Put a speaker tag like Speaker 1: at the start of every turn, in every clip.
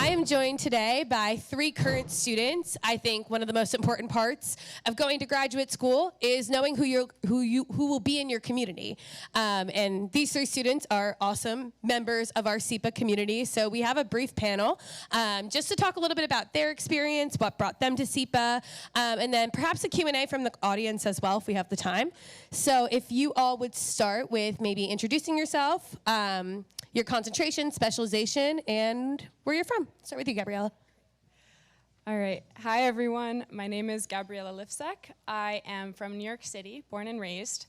Speaker 1: I am joined today by 3 current students. I think one of the most important parts of going to graduate school is knowing who will be in your community. And these 3 students are awesome members of our SIPA community. So we have a brief panel just to talk a little bit about their experience, what brought them to SIPA, and then perhaps a Q&A from the audience as well if we have the time. So if you all would start with maybe introducing yourself, your concentration, specialization, and where you're from. Start with you, Gabriella.
Speaker 2: All right. Hi, everyone. My name is Gabriella Lifsec. I am from New York City, born and raised,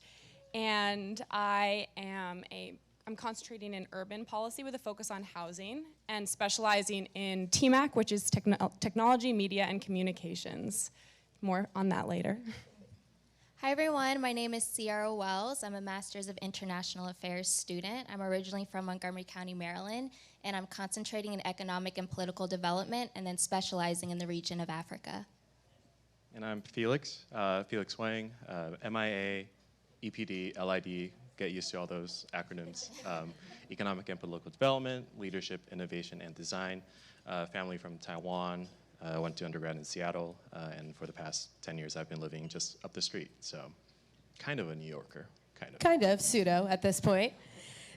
Speaker 2: and I'm concentrating in urban policy with a focus on housing and specializing in TMAC, which is technology, media, and communications. More on that later.
Speaker 3: Hi everyone, my name is Cierra Wells. I'm a Master's of International Affairs student. I'm originally from Montgomery County, Maryland, and I'm concentrating in economic and political development and then specializing in the region of Africa.
Speaker 4: And I'm Felix Wang, MIA, EPD, LID, get used to all those acronyms. Economic and political development, leadership, innovation, and design. Family from Taiwan. I went to undergrad in Seattle, and for the past 10 years I've been living just up the street, so kind of a New Yorker, kind of.
Speaker 1: Kind of, pseudo at this point.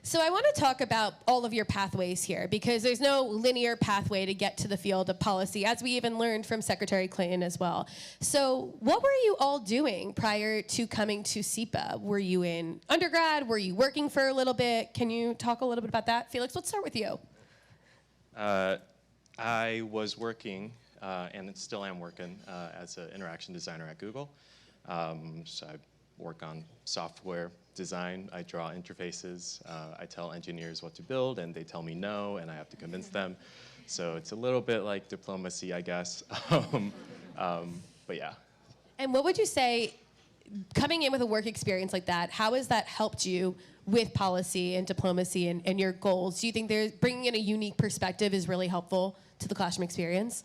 Speaker 1: So I want to talk about all of your pathways here, because there's no linear pathway to get to the field of policy, as we even learned from Secretary Clinton as well. So what were you all doing prior to coming to SIPA? Were you in undergrad? Were you working for a little bit? Can you talk a little bit about that? Felix, let's start with you.
Speaker 4: I was working, and still am working, as an interaction designer at Google. So I work on software design. I draw interfaces. I tell engineers what to build, and they tell me no, and I have to convince them. So it's a little bit like diplomacy, I guess. But yeah.
Speaker 1: And what would you say, coming in with a work experience like that, how has that helped you with policy and diplomacy and your goals? Do you think bringing in a unique perspective is really helpful to the classroom experience?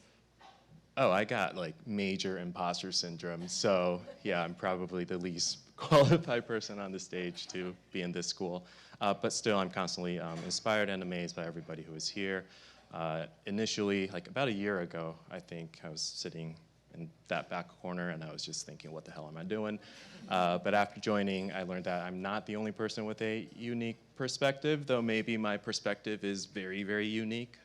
Speaker 4: Oh, I got like major imposter syndrome. So yeah, I'm probably the least qualified person on the stage to be in this school. But still, I'm constantly inspired and amazed by everybody who is here. Initially, like about a year ago, I think I was sitting in that back corner and I was just thinking, what the hell am I doing? But after joining, I learned that I'm not the only person with a unique perspective, though maybe my perspective is very, very unique.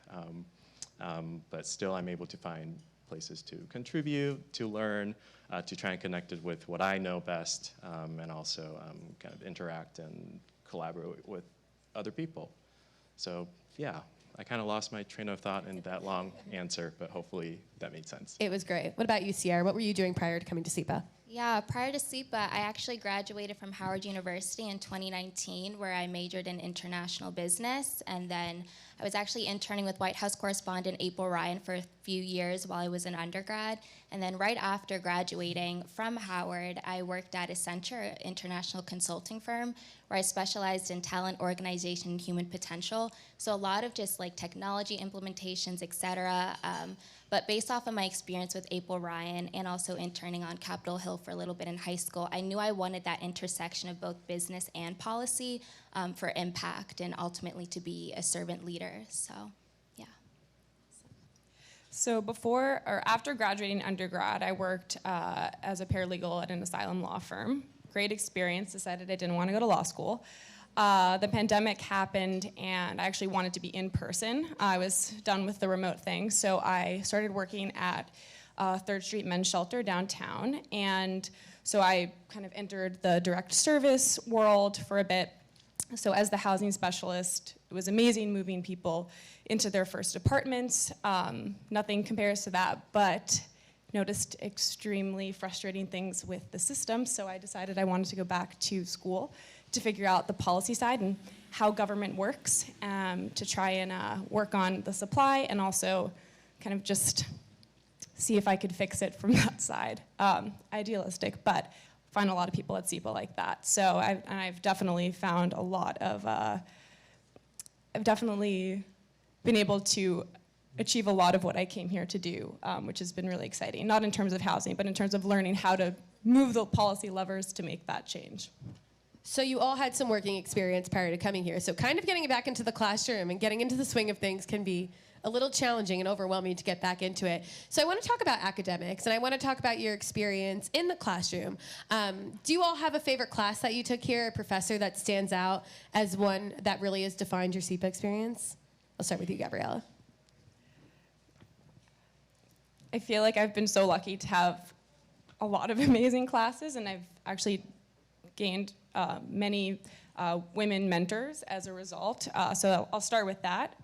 Speaker 4: But still, I'm able to find places to contribute, to learn, to try and connect it with what I know best, and also kind of interact and collaborate with other people. So yeah, I kind of lost my train of thought in that long answer, but hopefully that made sense.
Speaker 1: It was great. What about you, Sierra? What were you doing prior to coming to SIPA?
Speaker 3: Yeah, prior to SIPA, I actually graduated from Howard University in 2019, where I majored in international business, and then I was actually interning with White House correspondent April Ryan for a few years while I was an undergrad, and then right after graduating from Howard, I worked at Accenture, an international consulting firm, where I specialized in talent organization and human potential, so a lot of just like technology implementations, etc. But based off of my experience with April Ryan and also interning on Capitol Hill for a little bit in high school, I knew I wanted that intersection of both business and policy for impact and ultimately to be a servant leader, so yeah.
Speaker 2: So before or after graduating undergrad, I worked as a paralegal at an asylum law firm. Great experience, decided I didn't want to go to law school. The pandemic happened and I actually wanted to be in person. I was done with the remote thing, so I started working at 3rd Street Men's Shelter downtown, and so I kind of entered the direct service world for a bit. So as the housing specialist, it was amazing moving people into their first apartments. Nothing compares to that, but noticed extremely frustrating things with the system, so I decided I wanted to go back to school to figure out the policy side and how government works, to try and work on the supply and also kind of just see if I could fix it from that side. Idealistic, but find a lot of people at SIPA like that. So I've definitely found a lot of, I've definitely been able to achieve a lot of what I came here to do, which has been really exciting. Not in terms of housing, but in terms of learning how to move the policy levers to make that change.
Speaker 1: So you all had some working experience prior to coming here. So kind of getting back into the classroom and getting into the swing of things can be a little challenging and overwhelming to get back into it. So I want to talk about academics, and I want to talk about your experience in the classroom. Do you all have a favorite class that you took here, a professor that stands out as one that really has defined your SIPA experience? I'll start with you, Gabriella.
Speaker 2: I feel like I've been so lucky to have a lot of amazing classes, and I've actually gained many women mentors as a result. So I'll start with that.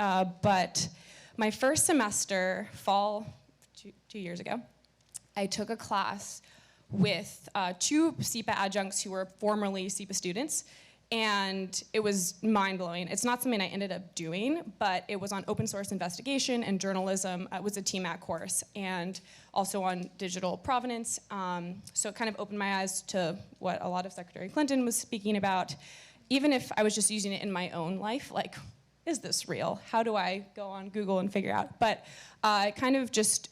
Speaker 2: But my first semester, fall 2 years ago, I took a class with 2 SIPA adjuncts who were formerly SIPA students. And it was mind-blowing. It's not something I ended up doing, but it was on open source investigation and journalism. It was a TMAT course, and also on digital provenance. So it kind of opened my eyes to what a lot of Secretary Clinton was speaking about. Even if I was just using it in my own life, like, is this real? How do I go on Google and figure out? But it kind of just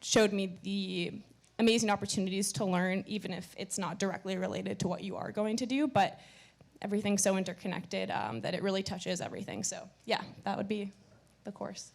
Speaker 2: showed me the amazing opportunities to learn, even if it's not directly related to what you are going to do. But everything's so interconnected that it really touches everything. So yeah, that would be the course.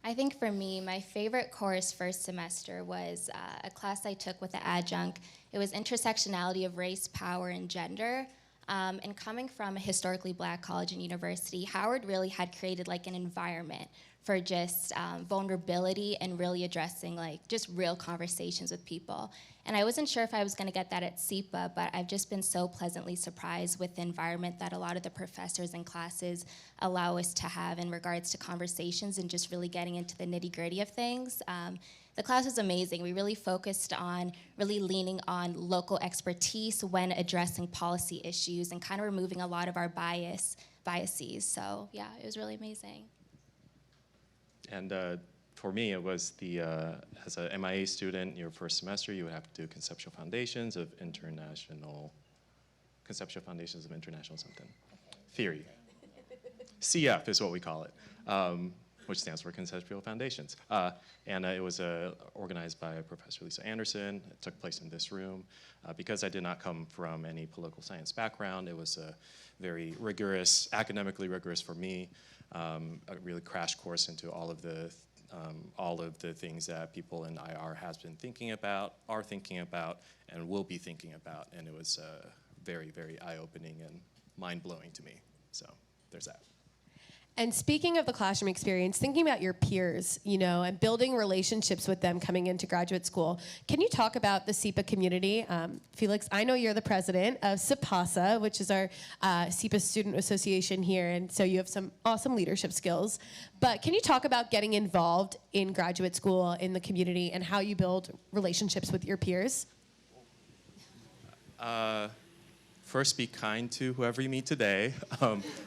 Speaker 3: I think for me, my favorite course first semester was a class I took with the adjunct. It was intersectionality of race, power, and gender. And coming from a historically Black college and university, Howard really had created like an environment for just vulnerability and really addressing like just real conversations with people. And I wasn't sure if I was going to get that at SIPA, but I've just been so pleasantly surprised with the environment that a lot of the professors and classes allow us to have in regards to conversations and just really getting into the nitty-gritty of things. The class was amazing. We really focused on really leaning on local expertise when addressing policy issues and kind of removing a lot of our biases. So yeah, it was really amazing.
Speaker 4: And for me, it was as a MIA student, your first semester, you would have to do conceptual foundations of international something. Theory. CF is what we call it, which stands for Conceptual Foundations. And it was organized by Professor Lisa Anderson. It took place in this room. Because I did not come from any political science background, it was a very rigorous, academically rigorous for me, a really crash course into all of the things that people in IR has been thinking about, are thinking about, and will be thinking about. And it was very, very eye-opening and mind-blowing to me. So there's that.
Speaker 1: And speaking of the classroom experience, thinking about your peers, and building relationships with them coming into graduate school, can you talk about the SIPA community? Felix, I know you're the president of SIPASA, which is our SIPA student association here, and so you have some awesome leadership skills. But can you talk about getting involved in graduate school, in the community, and how you build relationships with your peers?
Speaker 4: First, be kind to whoever you meet today.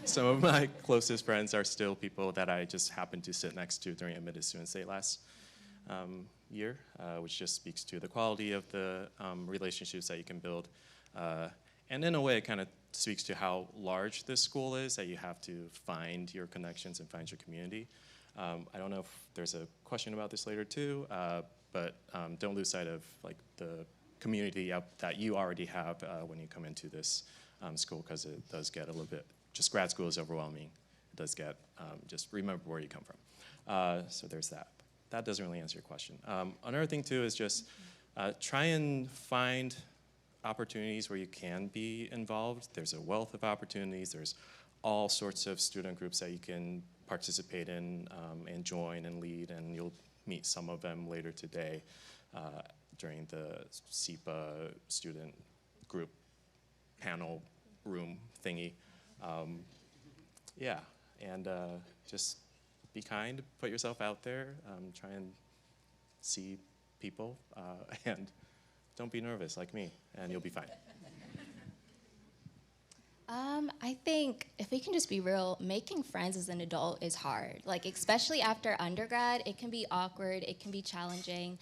Speaker 4: Some of my closest friends are still people that I just happened to sit next to during Admitted Students Day last year, which just speaks to the quality of the relationships that you can build. And in a way, it kind of speaks to how large this school is, that you have to find your connections and find your community. I don't know if there's a question about this later too, but don't lose sight of like the community that you already have when you come into this school, because it does get a little bit, just grad school is overwhelming. It does get, just remember where you come from. So there's that. That doesn't really answer your question. Another thing too is just try and find opportunities where you can be involved. There's a wealth of opportunities. There's all sorts of student groups that you can participate in and join and lead, and you'll meet some of them later today. During the SIPA student group panel room thingy. Yeah, and just be kind, put yourself out there, try and see people, and don't be nervous like me, and you'll be fine.
Speaker 3: I think if we can just be real, making friends as an adult is hard. Like, especially after undergrad, it can be awkward, it can be challenging.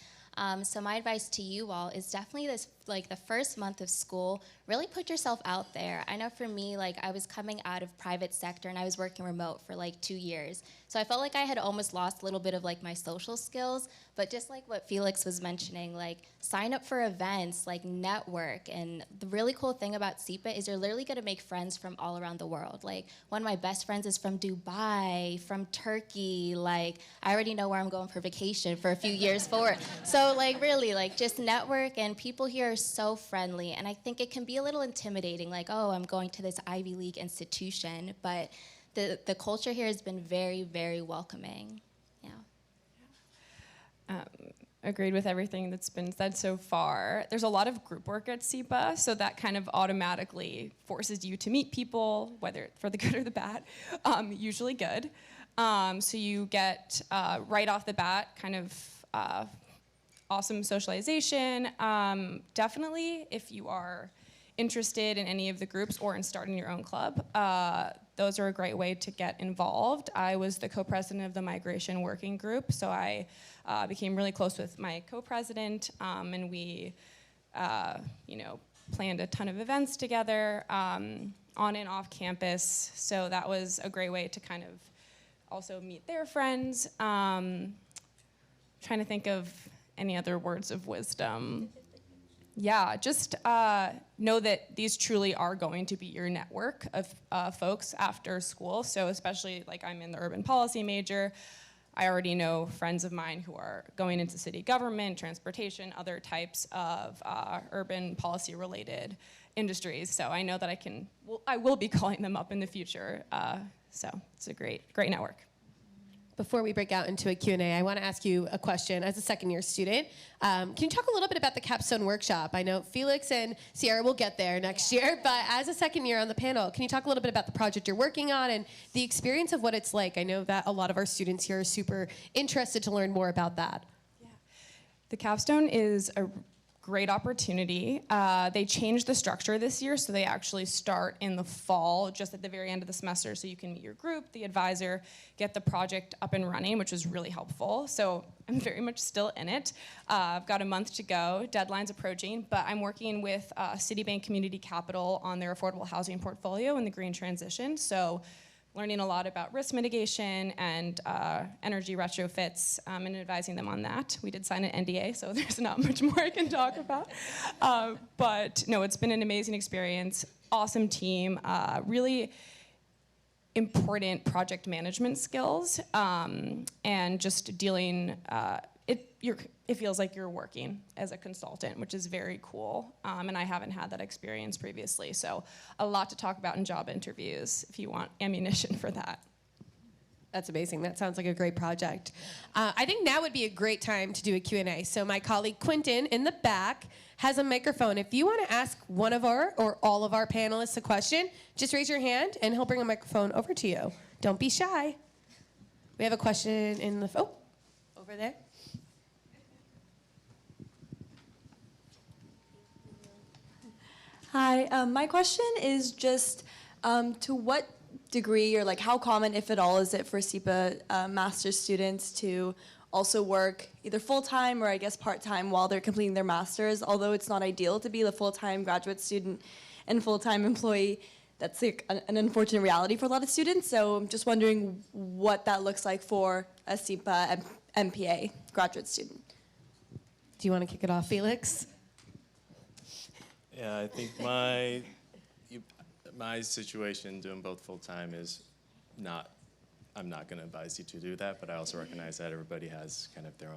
Speaker 3: So my advice to you all is definitely like the first month of school, really put yourself out there. I know for me, like I was coming out of private sector and I was working remote for like 2 years. So I felt like I had almost lost a little bit of like my social skills, but just like what Felix was mentioning, like sign up for events, like network. And the really cool thing about SIPA is you're literally gonna make friends from all around the world. Like one of my best friends is from Dubai, from Turkey, like I already know where I'm going for vacation for a few years forward. So like really, like just network, and people here are so friendly. And I think it can be a little intimidating, like, oh, I'm going to this Ivy League institution, but the culture here has been very, very welcoming. Yeah.
Speaker 2: Agreed with everything that's been said so far. There's a lot of group work at SIPA, so that kind of automatically forces you to meet people, whether for the good or the bad, usually good. So you get, right off the bat, kind of awesome socialization. Definitely, if you are interested in any of the groups or in starting your own club, those are a great way to get involved. I was the co-president of the migration working group, so I became really close with my co-president, and we, planned a ton of events together on and off campus. So that was a great way to kind of also meet their friends. Trying to think of any other words of wisdom. Yeah, just know that these truly are going to be your network of folks after school. So especially like I'm in the urban policy major, I already know friends of mine who are going into city government, transportation, other types of urban policy related industries. So I know that I will be calling them up in the future. So it's a great network.
Speaker 1: Before we break out into a Q&A, I want to ask you a question as a second-year student. Can you talk a little bit about the Capstone workshop? I know Felix and Cierra will get there next year, but as a second year on the panel, can you talk a little bit about the project you're working on and the experience of what it's like? I know that a lot of our students here are super interested to learn more about that.
Speaker 2: Yeah. The Capstone is a great opportunity. They changed the structure this year, so they actually start in the fall, just at the very end of the semester, so you can meet your group, the advisor, get the project up and running, which was really helpful. So I'm very much still in it. I've got a month to go, deadline's approaching, but I'm working with Citibank Community Capital on their affordable housing portfolio and the green transition. So learning a lot about risk mitigation and energy retrofits, and advising them on that. We did sign an NDA, so there's not much more I can talk about. But no, it's been an amazing experience, awesome team, really important project management skills, and just dealing, it feels like you're working as a consultant, which is very cool, and I haven't had that experience previously, so a lot to talk about in job interviews if you want ammunition for that.
Speaker 1: That's amazing. That sounds like a great project. I think now would be a great time to do a Q&A. So my colleague Quentin in the back has a microphone. If you want to ask one of our or all of our panelists a question, just raise your hand and he'll bring a microphone over to you. Don't be shy. We have a question in the, over there.
Speaker 5: Hi, my question is just to what degree or like how common, if at all, is it for SIPA master's students to also work either full-time or I guess part-time while they're completing their master's? Although it's not ideal to be the full-time graduate student and full-time employee, that's like an unfortunate reality for a lot of students. So I'm just wondering what that looks like for a SIPA MPA graduate student.
Speaker 1: Do you want to kick it off, Felix?
Speaker 4: Yeah, I think my situation doing both full-time is not, I'm not going to advise you to do that, but I also recognize that everybody has kind of their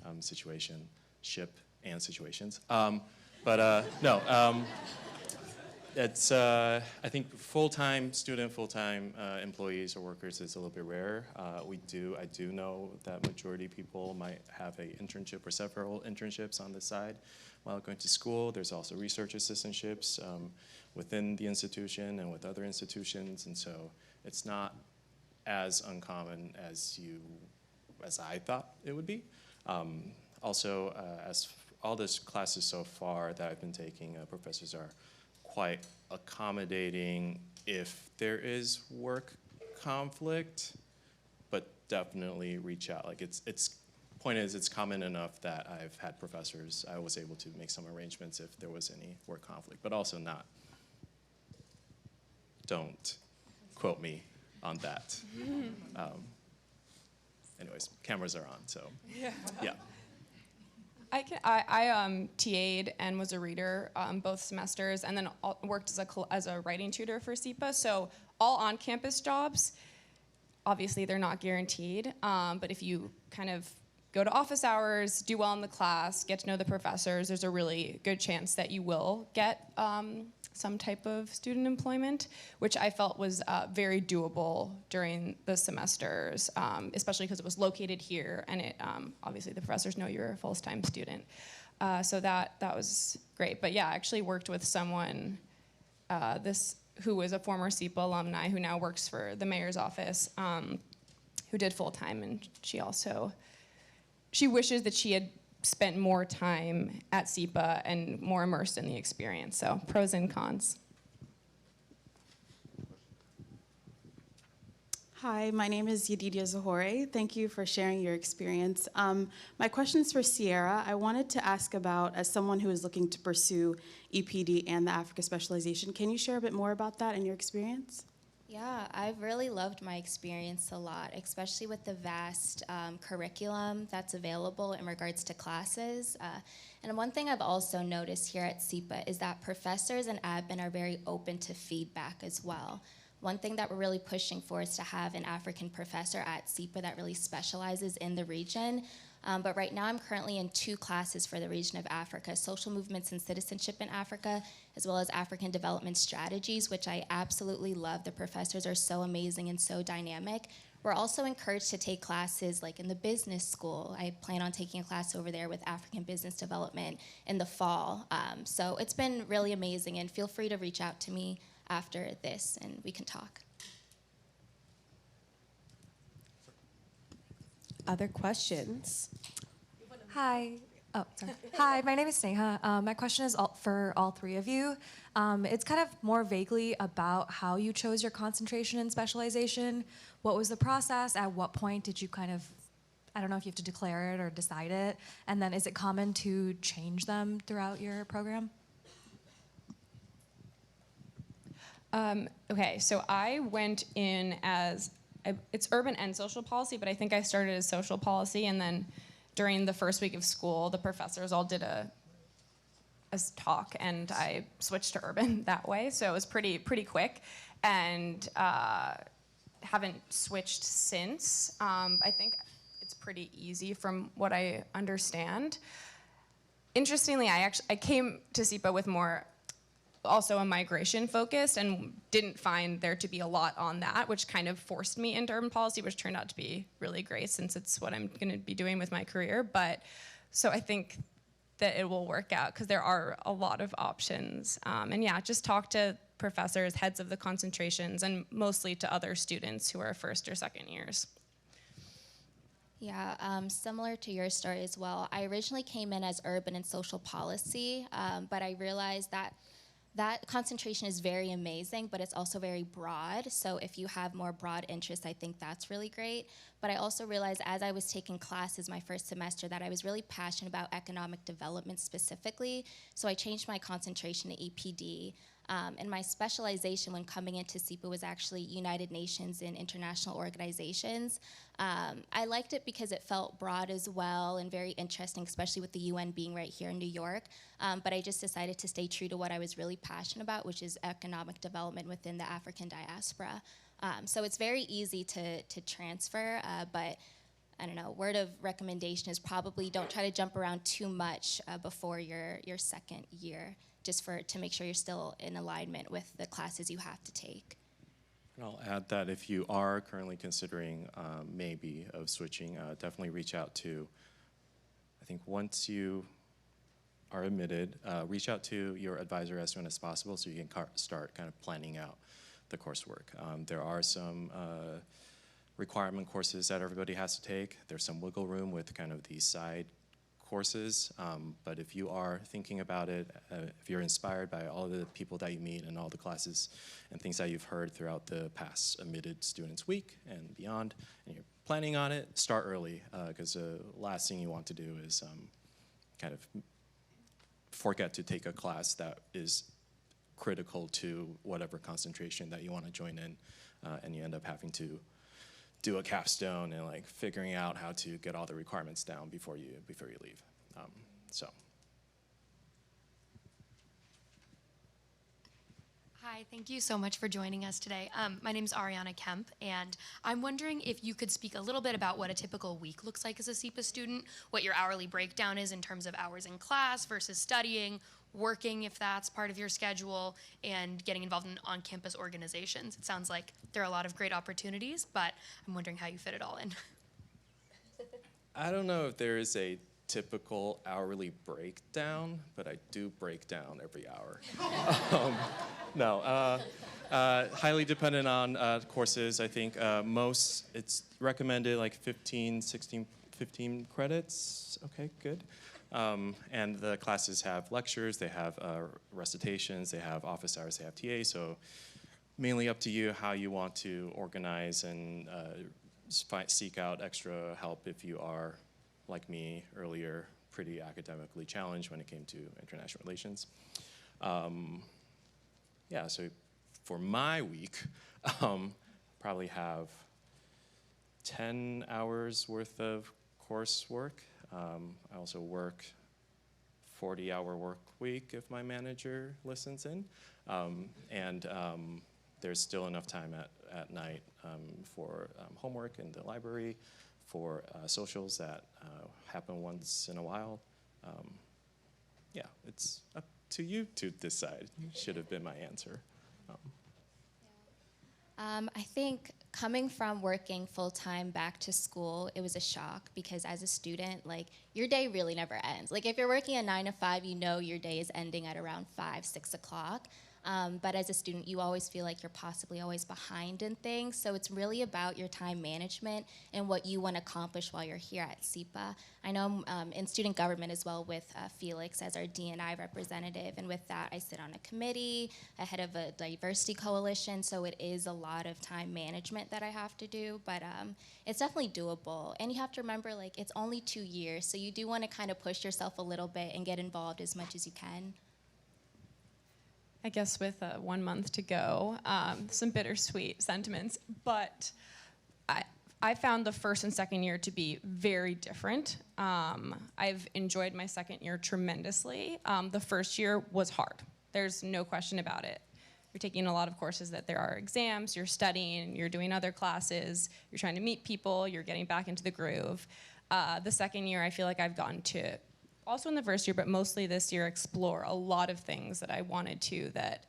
Speaker 4: own situationship and situations. It's, I think full-time student, full-time employees or workers is a little bit rare. I do know that majority of people might have an internship or several internships on the side while going to school. There's also research assistantships within the institution and with other institutions, and so it's not as uncommon as I thought it would be. Also, as all these classes so far that I've been taking, professors are quite accommodating if there is work conflict, but definitely reach out. Like it's point is, it's common enough that I've had professors, I was able to make some arrangements if there was any work conflict, but also not. Don't quote me on that. Anyways, cameras are on, so yeah.
Speaker 2: I TA'd and was a reader both semesters, and then worked as a writing tutor for SIPA. So all on-campus jobs, obviously they're not guaranteed, but if you kind of go to office hours, do well in the class, get to know the professors, there's a really good chance that you will get some type of student employment, which I felt was very doable during the semesters, especially because it was located here, and it obviously the professors know you're a full-time student. So that was great. But yeah, I actually worked with someone who was a former SIPA alumni who now works for the mayor's office, who did full-time, and she wishes that she had spent more time at SIPA and more immersed in the experience. So pros and cons.
Speaker 6: Hi, my name is Yedidia Zahore. Thank you for sharing your experience. My question is for Cierra. I wanted to ask about, as someone who is looking to pursue EPD and the Africa specialization, can you share a bit more about that and your experience?
Speaker 3: Yeah, I've really loved my experience a lot, especially with the vast curriculum that's available in regards to classes. And one thing I've also noticed here at SIPA is that professors and admin are very open to feedback as well. One thing that we're really pushing for is to have an African professor at SIPA that really specializes in the region. But right now I'm currently in 2 classes for the region of Africa, Social Movements and Citizenship in Africa, as well as African Development Strategies, which I absolutely love. The professors are so amazing and so dynamic. We're also encouraged to take classes like in the business school. I plan on taking a class over there with African Business Development in the fall. So it's been really amazing, and feel free to reach out to me after this and we can talk.
Speaker 1: Other questions?
Speaker 7: Hi. Oh, sorry. Hi, my name is Sneha. My question is for all 3 of you. It's kind of more vaguely about how you chose your concentration and specialization. What was the process? At what point did you kind of, I don't know if you have to declare it or decide it, and then is it common to change them throughout your program?
Speaker 2: Okay, so I went in as, it's urban and social policy, but I think I started as social policy, and then during the first week of school, the professors all did a talk, and I switched to urban that way, so it was pretty quick, and haven't switched since. I think it's pretty easy from what I understand. Interestingly, I came to SIPA with more also a migration focused, and didn't find there to be a lot on that, which kind of forced me into urban policy, which turned out to be really great since it's what I'm gonna be doing with my career. But so I think that it will work out because there are a lot of options. And yeah, just talk to professors, heads of the concentrations, and mostly to other students who are first or second years.
Speaker 3: Yeah, similar to your story as well. I originally came in as urban and social policy, but I realized that concentration is very amazing, but it's also very broad. So if you have more broad interests, I think that's really great. But I also realized as I was taking classes my first semester that I was really passionate about economic development specifically. So I changed my concentration to EPD. And my specialization when coming into SIPA was actually United Nations and international organizations. I liked it because it felt broad as well and very interesting, especially with the UN being right here in New York. But I just decided to stay true to what I was really passionate about, which is economic development within the African diaspora. So it's very easy to transfer, but I don't know, word of recommendation is probably don't try to jump around too much before your second year, just to make sure you're still in alignment with the classes you have to take.
Speaker 4: And I'll add that if you are currently considering maybe of switching, definitely reach out to, I think once you are admitted, reach out to your advisor as soon as possible so you can start kind of planning out the coursework. There are some requirement courses that everybody has to take. There's some wiggle room with kind of the side courses, but if you are thinking about it, if you're inspired by all the people that you meet and all the classes and things that you've heard throughout the past admitted students week and beyond, and you're planning on it, start early, because the last thing you want to do is kind of forget to take a class that is critical to whatever concentration that you want to join in, and you end up having to do a capstone and like figuring out how to get all the requirements down before you leave. So.
Speaker 8: Hi, thank you so much for joining us today. My name is Ariana Kemp, and I'm wondering if you could speak a little bit about what a typical week looks like as a SIPA student, what your hourly breakdown is in terms of hours in class versus studying, working if that's part of your schedule, and getting involved in on-campus organizations. It sounds like there are a lot of great opportunities, but I'm wondering how you fit it all in.
Speaker 4: I don't know if there is a typical hourly breakdown, but I do break down every hour. Highly dependent on courses. I think it's recommended like 15 credits. Okay, good. And the classes have lectures, they have recitations, they have office hours, they have TA, so mainly up to you how you want to organize and seek out extra help if you are, like me earlier, pretty academically challenged when it came to international relations. So for my week, probably have 10 hours worth of coursework. I also work 40-hour work week if my manager listens in. There's still enough time at night for homework in the library, for socials that happen once in a while. It's up to you to decide. Should have been my answer.
Speaker 3: I think coming from working full-time back to school, it was a shock because as a student, like, your day really never ends. Like, if you're working a 9 to 5, you know your day is ending at around 5, 6 o'clock. But as a student, you always feel like you're possibly always behind in things. So it's really about your time management and what you want to accomplish while you're here at SIPA. I know I'm in student government as well with Felix as our D&I representative. And with that, I sit on a committee, ahead of a diversity coalition. So it is a lot of time management that I have to do. But it's definitely doable. And you have to remember, like, it's only 2 years. So you do want to kind of push yourself a little bit and get involved as much as you can.
Speaker 2: I guess with 1 month to go, some bittersweet sentiments, but I found the first and second year to be very different. I've enjoyed my second year tremendously. The first year was hard. There's no question about it. You're taking a lot of courses that there are exams, you're studying, you're doing other classes, you're trying to meet people, you're getting back into the groove. The second year, I feel like I've gotten to, also in the first year, but mostly this year, explore a lot of things that I wanted to that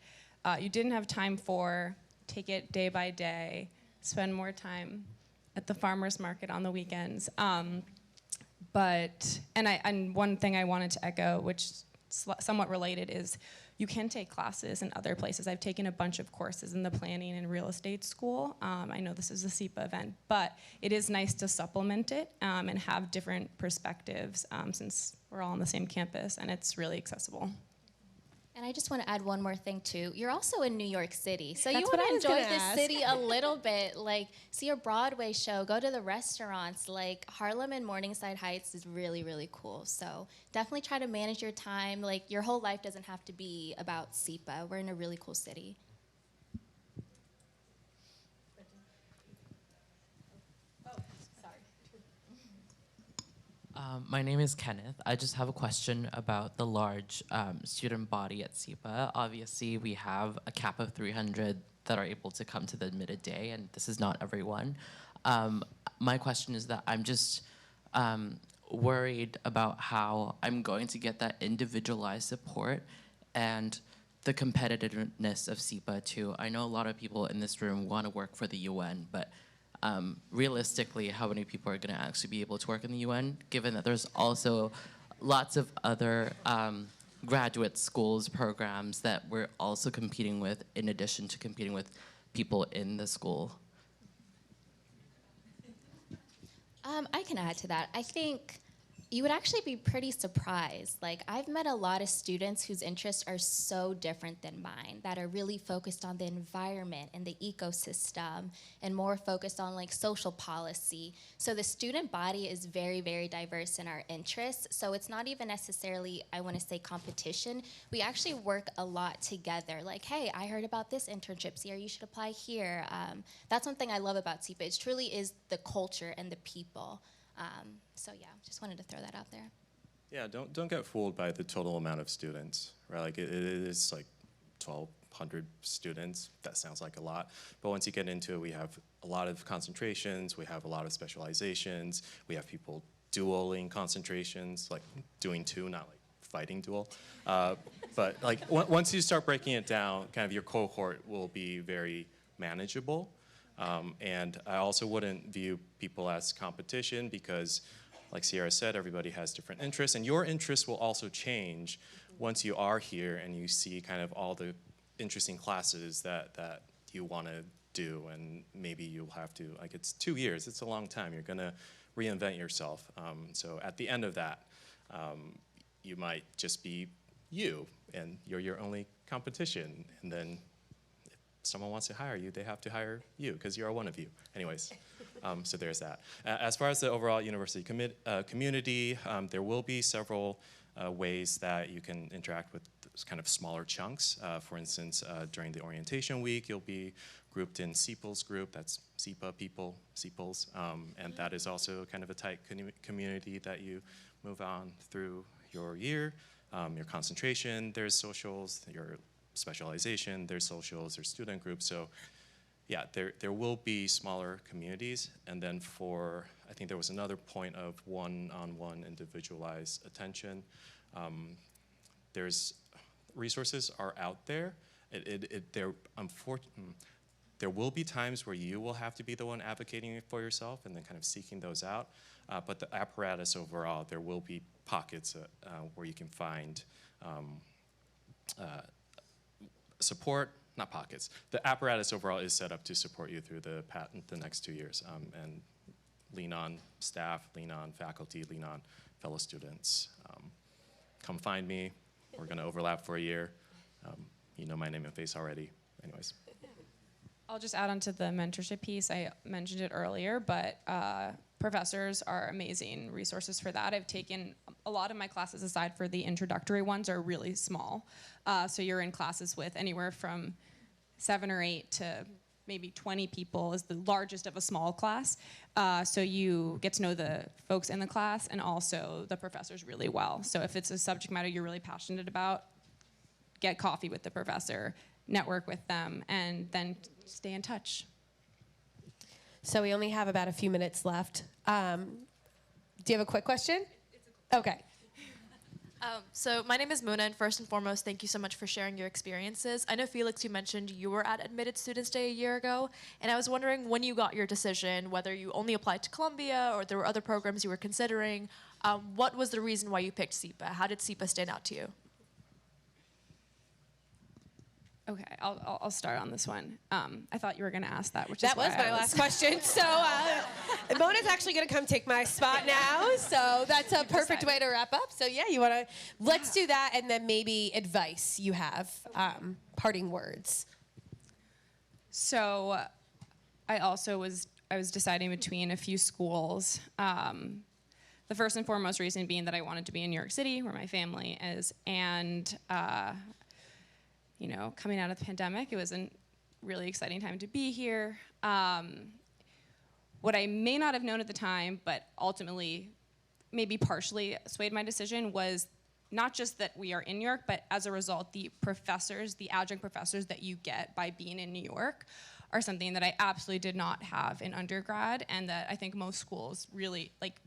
Speaker 2: you didn't have time for. Take it day by day, spend more time at the farmer's market on the weekends. And one thing I wanted to echo, which is somewhat related, is you can take classes in other places. I've taken a bunch of courses in the planning and real estate school. I know this is a SIPA event, but it is nice to supplement it and have different perspectives since we're all on the same campus and it's really accessible.
Speaker 3: And I just want to add one more thing too. You're also in New York City, so
Speaker 1: That's
Speaker 3: you
Speaker 1: what
Speaker 3: want
Speaker 1: I
Speaker 3: to
Speaker 1: was
Speaker 3: enjoy
Speaker 1: gonna
Speaker 3: this
Speaker 1: ask.
Speaker 3: city a little bit. Like, see a Broadway show, go to the restaurants. Like, Harlem and Morningside Heights is really, really cool. So definitely try to manage your time. Like, your whole life doesn't have to be about SIPA. We're in a really cool city.
Speaker 9: My name is Kenneth. I just have a question about the large student body at SIPA. Obviously, we have a cap of 300 that are able to come to the admitted day, and this is not everyone. My question is that I'm just worried about how I'm going to get that individualized support and the competitiveness of SIPA too. I know a lot of people in this room want to work for the UN, but realistically, how many people are going to actually be able to work in the UN, given that there's also lots of other graduate schools programs that we're also competing with, in addition to competing with people in the school?
Speaker 3: I can add to that. I think You would actually be pretty surprised. Like, I've met a lot of students whose interests are so different than mine, that are really focused on the environment and the ecosystem and more focused on like social policy. So the student body is very, very diverse in our interests. So it's not even necessarily, I want to say, competition. We actually work a lot together. Like, hey, I heard about this internship, Sierra, you should apply here. That's one thing I love about SIPA. It truly is the culture and the people. So yeah, just wanted to throw that out there.
Speaker 4: Yeah, don't get fooled by the total amount of students, right? Like it is like 1,200 students. That sounds like a lot, but once you get into it, we have a lot of concentrations, we have a lot of specializations, we have people dueling concentrations, like doing two, not like fighting duel. But like once you start breaking it down, kind of your cohort will be very manageable. And I also wouldn't view people as competition because, like Sierra said, everybody has different interests, and your interests will also change once you are here and you see kind of all the interesting classes that you want to do, and maybe you'll have to, like, it's 2 years, it's a long time, you're gonna reinvent yourself. So at the end of that, you might just be you, and you're your only competition, and then someone wants to hire you, they have to hire you because you are one of you. Anyways, so there's that. As far as the overall university community, there will be several ways that you can interact with kind of smaller chunks. For instance, during the orientation week, you'll be grouped in SIPL's group, that's SIPA people, SIPLs, and that is also kind of a tight community that you move on through your year. Your concentration, there's socials, your specialization, there's socials, there's student groups. So yeah, there will be smaller communities. And then for, I think there was another point of one-on-one individualized attention. There's resources are out there. There will be times where you will have to be the one advocating for yourself and then kind of seeking those out. But the apparatus overall, there will be pockets where you can find support, not pockets. The apparatus overall is set up to support you through the next 2 years, and lean on staff, lean on faculty, lean on fellow students. Come find me. We're going to overlap for a year. You know my name and face already. Anyways.
Speaker 2: I'll just add on to the mentorship piece. I mentioned it earlier, but professors are amazing resources for that. I've taken a lot of my classes, aside for the introductory ones, are really small. So you're in classes with anywhere from 7 or 8 to maybe 20 people is the largest of a small class. So you get to know the folks in the class and also the professors really well. So if it's a subject matter you're really passionate about, get coffee with the professor, network with them, and then stay in touch.
Speaker 1: So we only have about a few minutes left. Do you have a quick question? Okay.
Speaker 10: So my name is Mona, and first and foremost, thank you so much for sharing your experiences. I know, Felix, you mentioned you were at Admitted Students Day a year ago, and I was wondering when you got your decision, whether you only applied to Columbia or there were other programs you were considering, what was the reason why you picked SIPA? How did SIPA stand out to you?
Speaker 2: Okay, I'll start on this one. I thought you were going to ask that, which
Speaker 1: That
Speaker 2: is why
Speaker 1: was my last question. So Mona's actually going to come take my spot now. So that's a perfect way to wrap up. So yeah, you want to, let's do that, and then maybe advice you have, parting words.
Speaker 2: So I was deciding between a few schools. The first and foremost reason being that I wanted to be in New York City, where my family is, and you know, coming out of the pandemic, it was a really exciting time to be here. What I may not have known at the time, but ultimately maybe partially swayed my decision, was not just that we are in New York, but as a result, the professors, the adjunct professors that you get by being in New York are something that I absolutely did not have in undergrad, and that I think most schools really, like,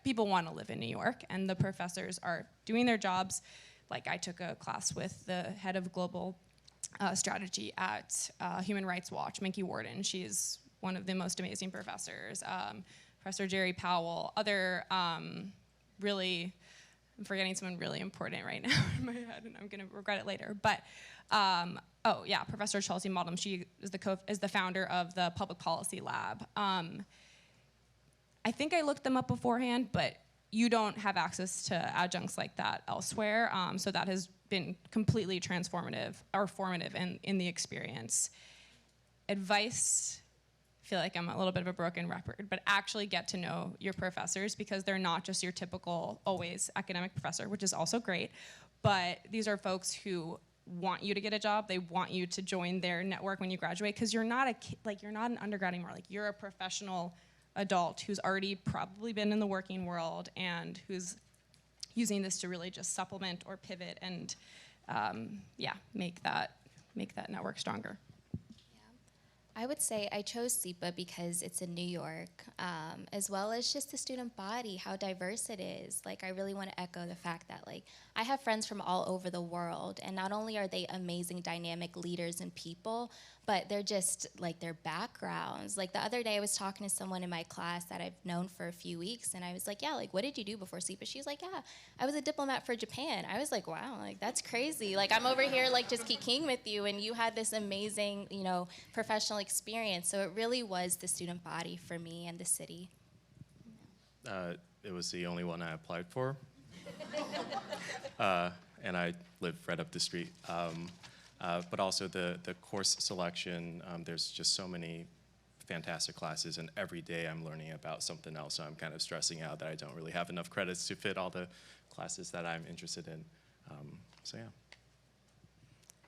Speaker 2: people want to live in New York, and the professors are doing their jobs. Like, I took a class with the head of global strategy at Human Rights Watch, Minky Warden. She's one of the most amazing professors. Professor Jerry Powell, other really, I'm forgetting someone really important right now in my head, and I'm gonna regret it later. But, oh yeah, Professor Chelsea Moldham, she is the founder of the Public Policy Lab. I think I looked them up beforehand, but you don't have access to adjuncts like that elsewhere. So that has been completely transformative or formative in the experience. Advice, I feel like I'm a little bit of a broken record, but actually get to know your professors, because they're not just your typical always academic professor, which is also great, but these are folks who want you to get a job. They want you to join their network when you graduate, because you're not you're not an undergrad anymore. Like, you're a professional adult who's already probably been in the working world and who's using this to really just supplement or pivot and make that network stronger.
Speaker 3: I would say I chose SIPA because it's in New York, as well as just the student body, how diverse it is. Like, I really want to echo the fact that, like, I have friends from all over the world, and not only are they amazing, dynamic leaders and people, but they're just, like, their backgrounds. Like, the other day I was talking to someone in my class that I've known for a few weeks, and I was like, yeah, like, what did you do before SIPA? She was like, yeah, I was a diplomat for Japan. I was like, wow, like, that's crazy. Like, I'm over here, like, just kikiing with you, and you had this amazing, you know, professional experience. So it really was the student body for me and the city.
Speaker 4: It was the only one I applied for. And I live right up the street. But also the course selection, there's just so many fantastic classes, and every day I'm learning about something else, so I'm kind of stressing out that I don't really have enough credits to fit all the classes that I'm interested in. So yeah.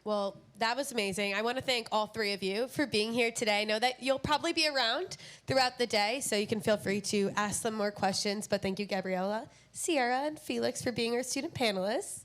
Speaker 1: Well, that was amazing. I want to thank all three of you for being here today. I know that you'll probably be around throughout the day, so you can feel free to ask them more questions. But thank you, Gabriella, Cierra, and Felix for being our student panelists.